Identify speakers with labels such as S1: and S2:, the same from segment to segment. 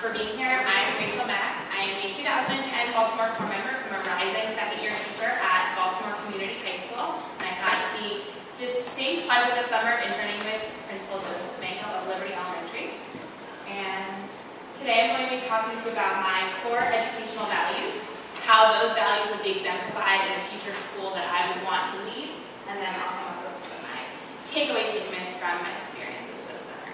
S1: for being here. I'm Mack. I'm a 2010 Baltimore Corps member, so I'm a rising second-year teacher at Baltimore Community High School. And I had the distinct pleasure this summer of interning with Principal Mack of Liberty Elementary. And today I'm going to be talking to you about my core educational values, how those values would be exemplified in a future school that I would want to lead, and then also I'm going to list some of my takeaway statements from my experiences this summer.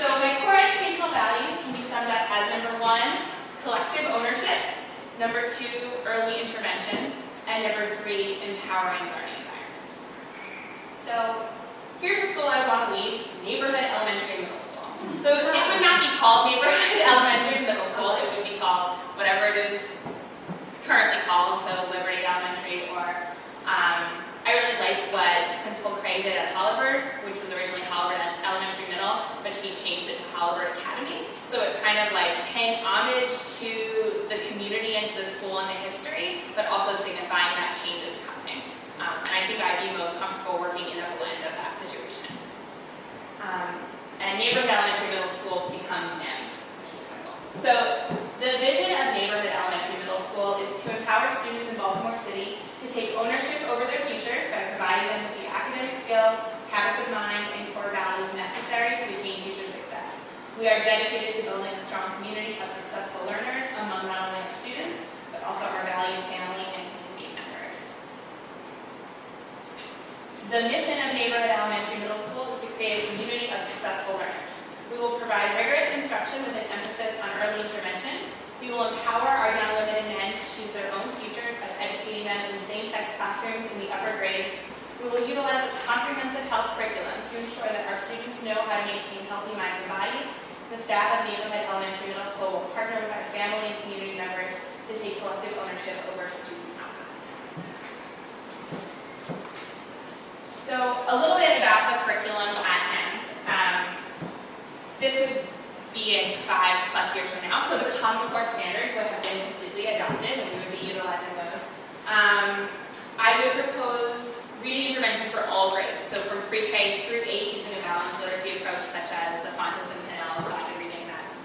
S1: So my core educational values can be summed up as number 1, collective ownership, number 2, early intervention, and number 3, empowering learning environments. So here's a school I want to lead, neighborhood elementary and middle school. So it would not be called neighborhood elementary and middle school, it would be called whatever it is currently called, so Liberty Elementary, or I really like what Principal Craig did at Hollibird, which was originally Hollibird Elementary Middle, but she changed it to Hollibird Academy. So it's kind of like paying homage to the community and to the school and the history, but also signifying that change is coming. And I think I'd be most comfortable working in a blend of that situation. And neighborhood elementary middle school becomes NEMS, which is kind of cool. So the vision of neighborhood elementary middle school is to empower students in Baltimore City to take ownership over their futures by providing them with the academic skills, habits of mind, and core values necessary to attain future success. We are dedicated to building a strong community of successful learners among not only our students, but also our valued family and community members. The mission of neighborhood elementary middle school is to create a community of successful learners. We will provide rigorous instruction with an emphasis on early intervention. We will empower our young women and men to choose their own futures by educating them in same-sex classrooms in the upper grades. We will utilize a comprehensive health curriculum to ensure that our students know how to maintain healthy minds and bodies. The staff of neighborhood elementary middle school will partner with our family and community members to take collective ownership over student outcomes. So a little bit about the curriculum at NEMS. This would be in 5+ years from now, so the Common Core standards would have been completely adopted and we would be utilizing those. I would propose reading intervention for all grades, so from pre-K through 8 using a balanced literacy approach such as the Fontes and Pinnell guided reading that's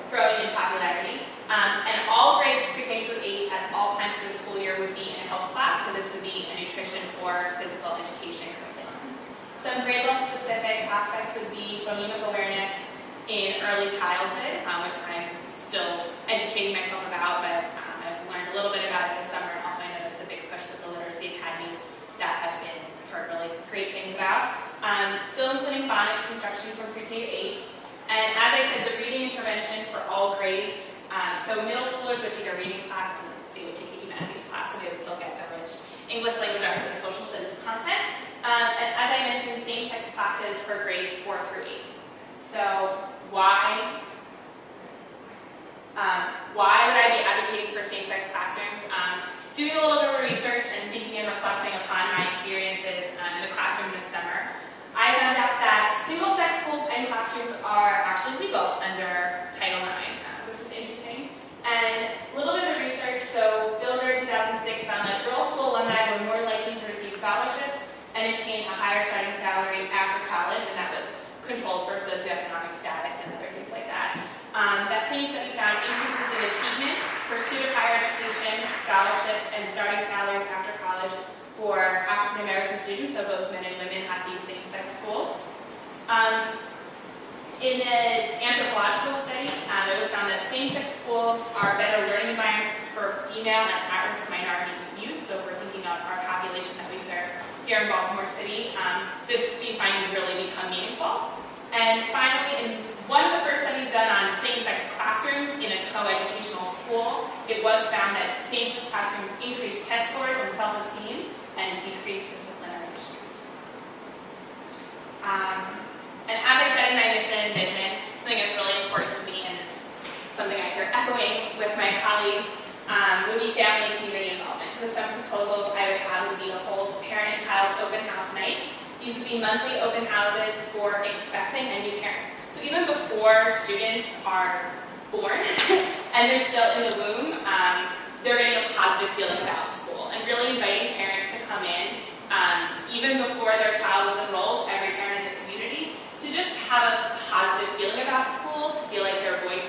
S1: growing in popularity. And all grades pre-K through 8 at all times of the school year would be in a health class, so this would be a nutrition or physical education curriculum. Some grade level specific aspects would be phonemic awareness in early childhood, which I'm still educating myself about, but I've learned a little bit about it this summer, and also I noticed the big push with the literacy academies that have been heard really great things about. Still including phonics instruction from pre-K to 8. And as I said, the reading intervention for all grades. So middle schoolers would take a reading class and they would take a humanities class, so they would still get the rich English language arts and social studies content. And as I mentioned, same-sex classes for grades 4 through 8. So why would I be advocating for same-sex classrooms? Doing a little bit of research and thinking and reflecting upon my experiences in the classroom this summer, I found out that single-sex schools and classrooms are actually legal under Title IX, which is interesting. And a little bit of research, so Builder 2006 found that girls' school alumni were more likely to receive scholarships and attain a higher starting salary after college, and that was controlled for socioeconomic status and other things like that. That same study found increases in achievement, pursuit of higher education, scholarships, and starting salaries after college for African American students, so both men and women at these same-sex schools. In an anthropological study, it was found that same-sex schools are a better learning environment for female and at-risk minority youth, so if we're thinking of our population that we serve here in Baltimore City, these findings really become meaningful. And finally, in one of the first studies done on same-sex classrooms in a co-educational school, it was found that same-sex classrooms increased test scores and self-esteem and decreased disciplinary issues. And as I said in my mission and vision, something that's really important to me and is something I hear echoing with my colleagues would be family and community involvement. So some proposals I would have would be to hold parent and child open house nights. These would be monthly open houses for expecting and new parents. So even before students are born and they're still in the womb, they're getting a positive feeling about school and really inviting parents to come in even before their child is enrolled, every parent in the community, to just have a positive feeling about school, to feel like their voice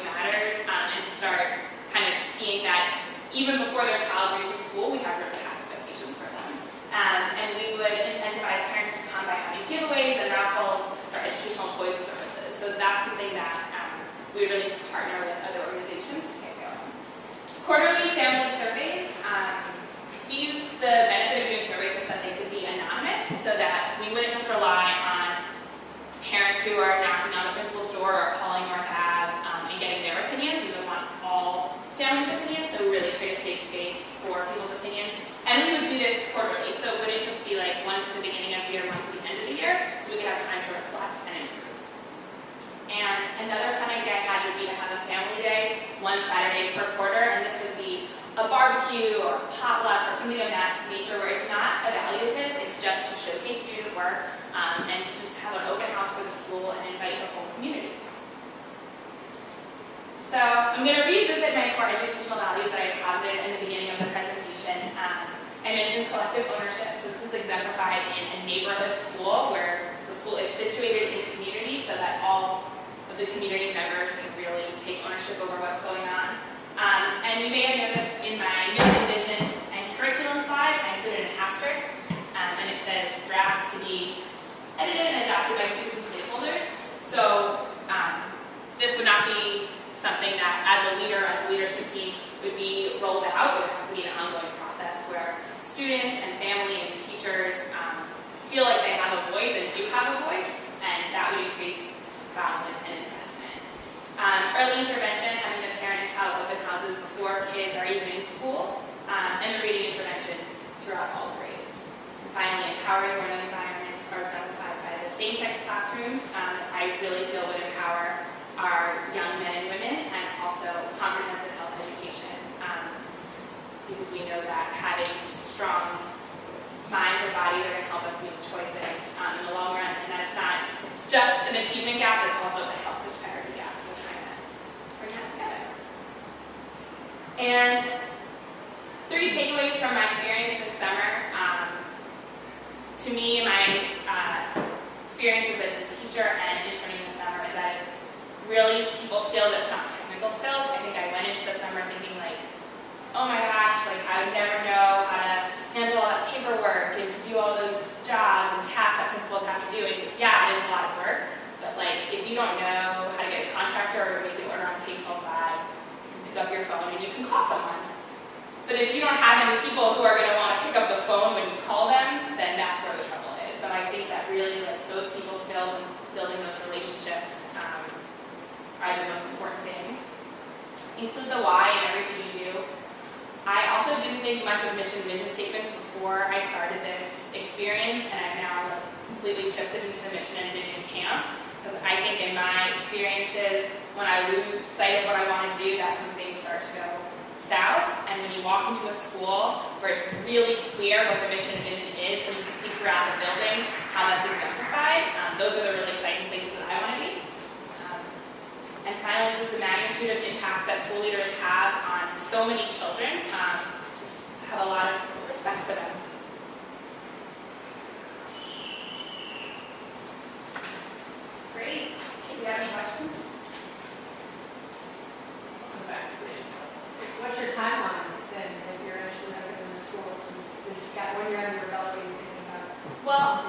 S1: before their child reaches school, we have really high expectations for them. And we would incentivize parents to come by having giveaways and raffles or educational toys and services. So that's something that we really need to partner with other organizations to get going. Quarterly family surveys. The benefit of doing surveys is that they could be anonymous, so that we wouldn't just rely on parents who are knocking on the principal's door or calling North Ave and getting their opinions. We would want all families' opinions, so we really create a safe space for people's opinions. And we would do this quarterly, so it wouldn't just be like once at the beginning of the year, once at the end of the year, so we could have time to reflect and improve. And another fun idea I had would be to have a family day one Saturday per quarter, and this would be a barbecue or a potluck or something of that nature where it's not evaluative, it's just to showcase student work and to just have an open house for the school and invite the whole community. So I'm going to revisit my core educational values that I posited in the beginning of the presentation. I mentioned collective ownership, so this is exemplified in a neighborhood school where the school is situated in the community so that all of the community members can really take ownership over what's going on. And you may have noticed in my mission, vision, and curriculum slides, I included an asterisk, and it says draft to be edited and adopted by students and stakeholders. So this would not be something that, as a leader, as a leadership team, would be rolled out. It would have to be an ongoing process where students and family and teachers feel like they have a voice and do have a voice, and that would increase involvement and investment. Early intervention, having the parent and child open houses before kids are even in school, and the reading intervention throughout all grades. And finally, empowering learning environments are exemplified by the same-sex classrooms that I really feel would empower our young men and women, and also comprehensive health education, because we know that having strong minds and bodies are going to help us make choices in the long run, and that's not just an achievement gap, it's also a health disparity gap, so trying to bring that together. And 3 takeaways from my experience this summer. To me, my experiences as a teacher and interning this summer is that it's really people skills, it's not technical skills. I think I went into the summer thinking like, oh my gosh, like I would never know how to handle all that paperwork and to do all those jobs and tasks that principals have to do. And yeah, it is a lot of work, but like if you don't know how to get a contractor or make an order on K-12 Lab, you can pick up your phone and you can call someone. But if you don't have any people who are going to want to pick up the phone when you call them, then that's where the trouble is. So I think that really like those people skills and building those relationships are the most important things. Include the why in everything you do. I also didn't think much of mission vision statements before I started this experience, and I've now completely shifted into the mission and vision camp, because I think in my experiences, when I lose sight of what I want to do, that's when things start to go south. And when you walk into a school where it's really clear what the mission and vision is, and you can see throughout the building how that's exemplified, those are the really exciting places that I want to be. And finally, just the magnitude of impact that school leaders have on so many children. Just have a lot of respect for them. Great. Do you have any questions? I'll come back to vision.
S2: What's your timeline then, if you're actually not going to school, since you just got 1 year under your belt, what are you thinking about?
S1: Well,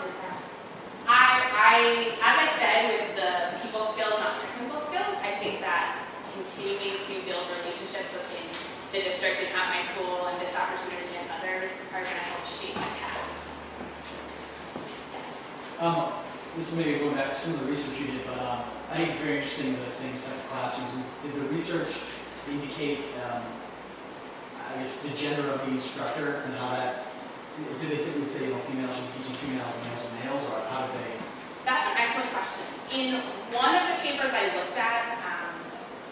S1: as I said, with the people skills, not technical skills, I think that continuing to build relationships within the district and at my school and this opportunity and others are going to help shape my path. Yes.
S3: This is maybe going back to some of the research you did, but I think it's very interesting the same-sex classrooms. Did the research indicate, I guess, the gender of the instructor and how that? Did they typically say, females should be teaching females, males and males, or how did they?
S1: That's an excellent question. In one of the papers I looked at,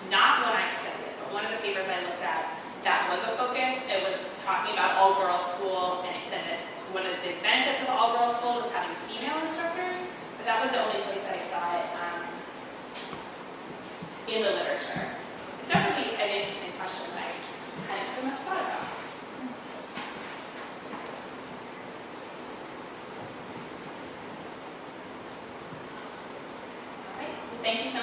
S1: not when I studied it, but one of the papers I looked at that was a focus, it was talking about all-girls school, and it said that one of the benefits of the all-girls school was having female instructors, but that was the only place that I saw it in the literature. It's definitely an interesting question that I hadn't very much thought about. Thank you so much.